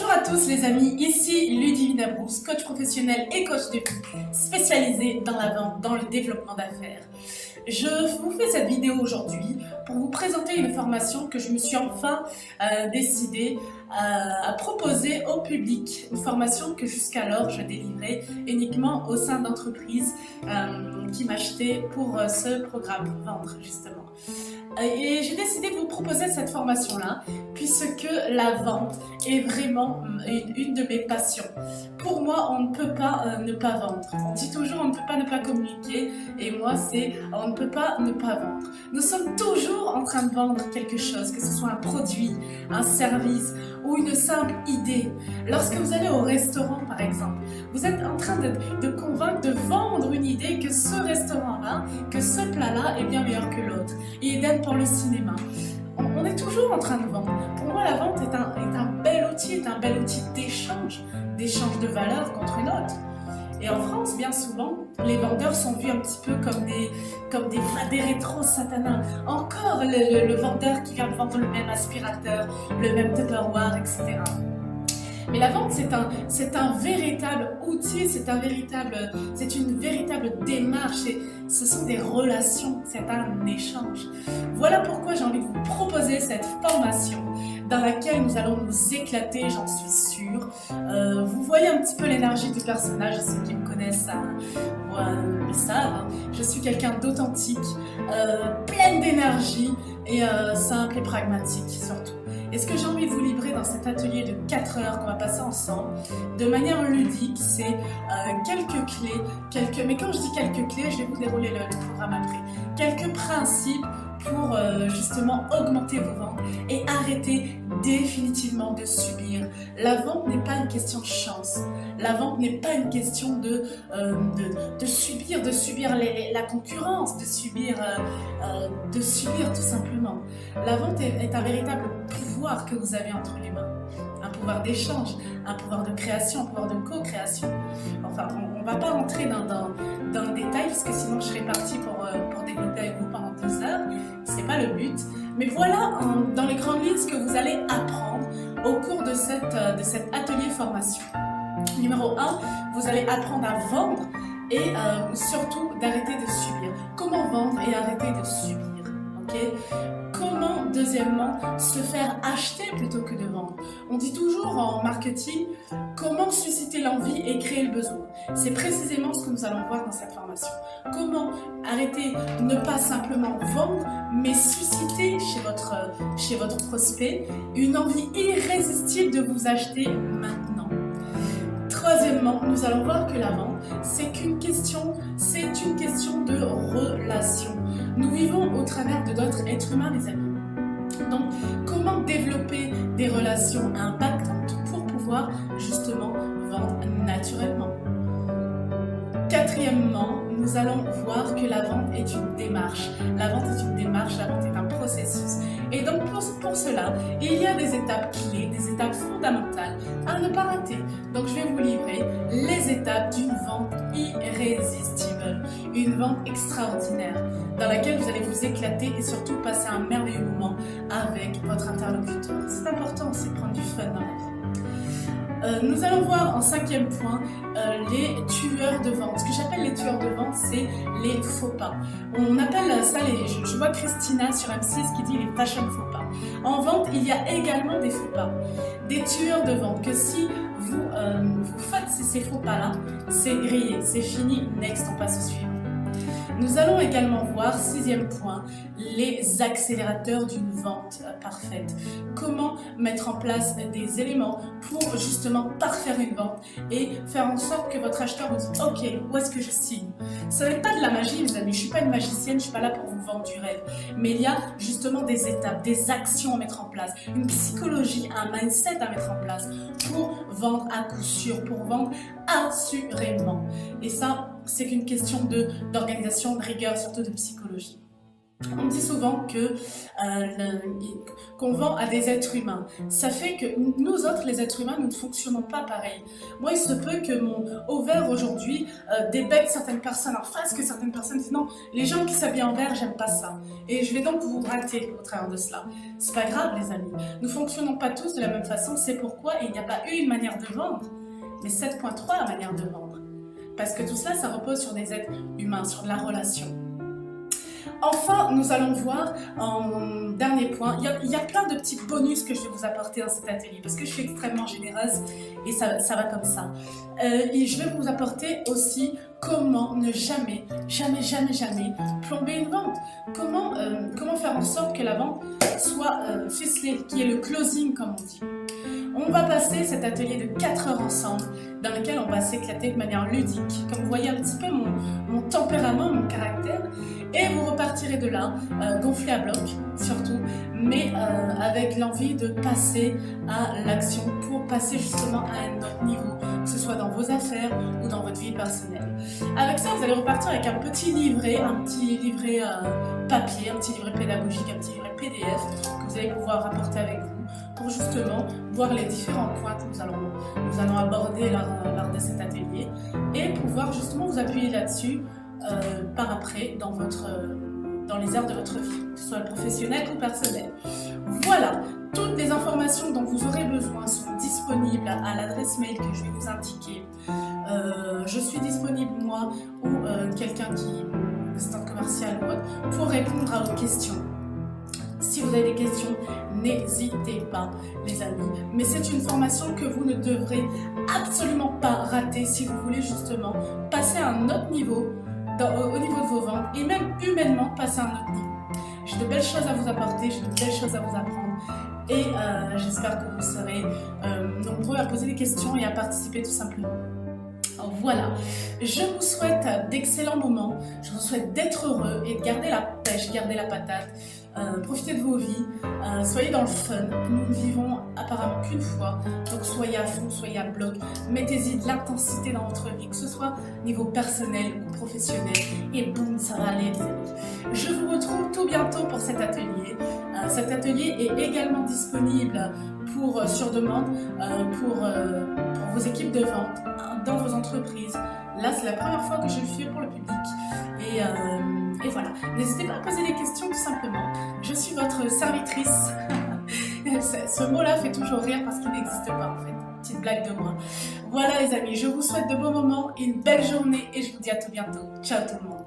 Bonjour à tous les amis, ici Ludivina Brousse, coach professionnel et coach de vie, spécialisée dans la vente, dans le développement d'affaires. Je vous fais cette vidéo aujourd'hui pour vous présenter une formation que je me suis enfin décidée à proposer au public. Une formation que jusqu'alors je délivrais uniquement au sein d'entreprises qui m'achetaient pour ce programme Vendre justement. Et j'ai décidé de vous proposer cette formation-là puisque la vente est vraiment une de mes passions. Pour moi, on ne peut pas ne pas vendre. On dit toujours on ne peut pas ne pas communiquer et moi c'est on ne peut pas ne pas vendre. Nous sommes toujours en train de vendre quelque chose, que ce soit un produit, un service ou une simple idée. Lorsque vous allez au restaurant par exemple, vous êtes en train de convaincre, de vendre une idée que ce restaurant-là, que ce plat-là est bien meilleur que l'autre. Et idem pour le cinéma. On est toujours en train de vendre. Pour moi, la vente est un bel outil d'échange de valeur contre une autre. Et en France, bien souvent, les vendeurs sont vus un petit peu comme des rétros satanins. Encore le vendeur qui vient de vendre le même aspirateur, le même Tupperware, etc. Mais la vente, c'est un véritable outil, c'est une véritable démarche et ce sont des relations, c'est un échange. Voilà pourquoi j'ai envie de vous proposer cette formation dans laquelle nous allons nous éclater, j'en suis sûre. Vous voyez un petit peu l'énergie du personnage, ceux qui me connaissent le savent. Je suis quelqu'un d'authentique, pleine d'énergie et simple et pragmatique surtout. Et ce que j'ai envie de vous livrer dans cet atelier de 4 heures qu'on va passer ensemble, de manière ludique, c'est quelques clés, mais quand je dis quelques clés, je vais vous dérouler le programme après, quelques principes pour justement augmenter vos ventes et arrêter définitivement de subir. La vente n'est pas une question de chance, la vente n'est pas une question de subir la concurrence, de subir tout simplement. La vente est un véritable pouvoir que vous avez entre les mains, un pouvoir d'échange, un pouvoir de création, un pouvoir de co-création. Enfin, on ne va pas rentrer dans le détail parce que sinon je serais partie pour développer avec vous pendant 2 heures. C'est pas le but. Mais voilà dans les grandes lignes ce que vous allez apprendre au cours de cet atelier formation. Numéro 1, vous allez apprendre à vendre et surtout d'arrêter de subir. Comment vendre et arrêter de subir, ok ? Comment, deuxièmement, se faire acheter plutôt que de vendre. On dit toujours en marketing, comment susciter l'envie et créer le besoin. C'est précisément ce que nous allons voir dans cette formation. Comment arrêter de ne pas simplement vendre, mais susciter chez votre prospect une envie irrésistible de vous acheter maintenant. Troisièmement, nous allons voir que la vente, c'est une question de relation. Nous vivons au travers de d'autres êtres humains, les amis. Donc, comment développer des relations impactantes pour pouvoir justement vendre naturellement. Quatrièmement, nous allons voir que la vente est une démarche. La vente est une démarche, la vente est un processus. Et donc pour cela, il y a des étapes clés, des étapes fondamentales à ne pas rater. Donc je vais vous livrer les étapes d'une vente irrésistible, une vente extraordinaire, dans laquelle vous allez vous éclater et surtout passer un merveilleux moment avec votre interlocuteur. C'est important aussi de prendre du fun dans la vie. Nous allons voir en 5e point les tueurs de vente. Ce que j'appelle les tueurs de vente, c'est les faux pas. On appelle ça je vois Christina sur M6 qui dit les fashion faux pas. En vente, il y a également des faux pas, des tueurs de vente que si vous faites ces faux pas-là, c'est grillé, c'est fini, next, on passe au suivant. Nous allons également voir, 6e point, les accélérateurs d'une vente parfaite. Comment mettre en place des éléments pour justement parfaire une vente et faire en sorte que votre acheteur vous dise « Ok, où est-ce que je signe ?» Ce n'est pas de la magie, les amis. Je ne suis pas une magicienne, je ne suis pas là pour vous vendre du rêve. Mais il y a justement des étapes, des actions à mettre en place, une psychologie, un mindset à mettre en place pour vendre à coup sûr, pour vendre assurément. Et ça, c'est qu'une question d'organisation, de rigueur, surtout de psychologie. On dit souvent que qu'on vend à des êtres humains. Ça fait que nous autres, les êtres humains, nous ne fonctionnons pas pareil. Moi, il se peut que mon ovaire aujourd'hui débecte certaines personnes en face, que certaines personnes disent non, les gens qui s'habillent en vert, j'aime pas ça. Et je vais donc vous rater au travers de cela. C'est pas grave, les amis. Nous fonctionnons pas tous de la même façon. C'est pourquoi il n'y a pas une manière de vendre, mais 7.3 manières de vendre. Parce que tout cela, ça repose sur des êtres humains, sur de la relation. Enfin, nous allons voir en dernier point, il y a plein de petits bonus que je vais vous apporter dans cet atelier parce que je suis extrêmement généreuse et ça va comme ça. Et je vais vous apporter aussi comment ne jamais plomber une vente. Comment faire en sorte que la vente soit ficelée, qu'il y ait le closing comme on dit. On va passer cet atelier de 4 heures ensemble dans lequel on va s'éclater de manière ludique. Comme vous voyez un petit peu mon tempérament, mon caractère. Et vous repartirez de là, gonflé à bloc surtout, mais avec l'envie de passer à l'action pour passer justement à un autre niveau, que ce soit dans vos affaires ou dans votre vie personnelle. Avec ça, vous allez repartir avec un petit livret papier, un petit livret pédagogique, un petit livret PDF que vous allez pouvoir rapporter avec vous pour justement voir les différents points que nous allons aborder lors de cet atelier et pouvoir justement vous appuyer là-dessus par après dans les aires de votre vie, que ce soit professionnelle ou personnelle. Voilà, toutes les informations dont vous aurez besoin sont disponibles à l'adresse mail que je vais vous indiquer. Je suis disponible moi ou quelqu'un qui est assistant commercial ou autre pour répondre à vos questions. Si vous avez des questions, n'hésitez pas les amis. Mais c'est une formation que vous ne devrez absolument pas rater si vous voulez justement passer à un autre niveau au niveau de vos ventes et même humainement passer à un autre niveau. J'ai de belles choses à vous apporter, j'ai de belles choses à vous apprendre et j'espère que vous serez nombreux à poser des questions et à participer tout simplement. Voilà, je vous souhaite d'excellents moments, je vous souhaite d'être heureux et de garder la pêche, garder la patate, profitez de vos vies, soyez dans le fun, nous ne vivons apparemment qu'une fois, donc soyez à fond, soyez à bloc, mettez-y de l'intensité dans votre vie, que ce soit niveau personnel ou professionnel, et boum, ça va aller les amis. Je vous retrouve tout bientôt pour cet atelier. Cet atelier est également disponible sur demande pour vos équipes de vente dans vos entreprises. Là, c'est la première fois que je le fais pour le public. Et voilà. N'hésitez pas à poser des questions tout simplement. Je suis votre servitrice. Ce mot-là fait toujours rire parce qu'il n'existe pas en fait. Petite blague de moi. Voilà les amis, je vous souhaite de beaux moments, une belle journée et je vous dis à tout bientôt. Ciao tout le monde.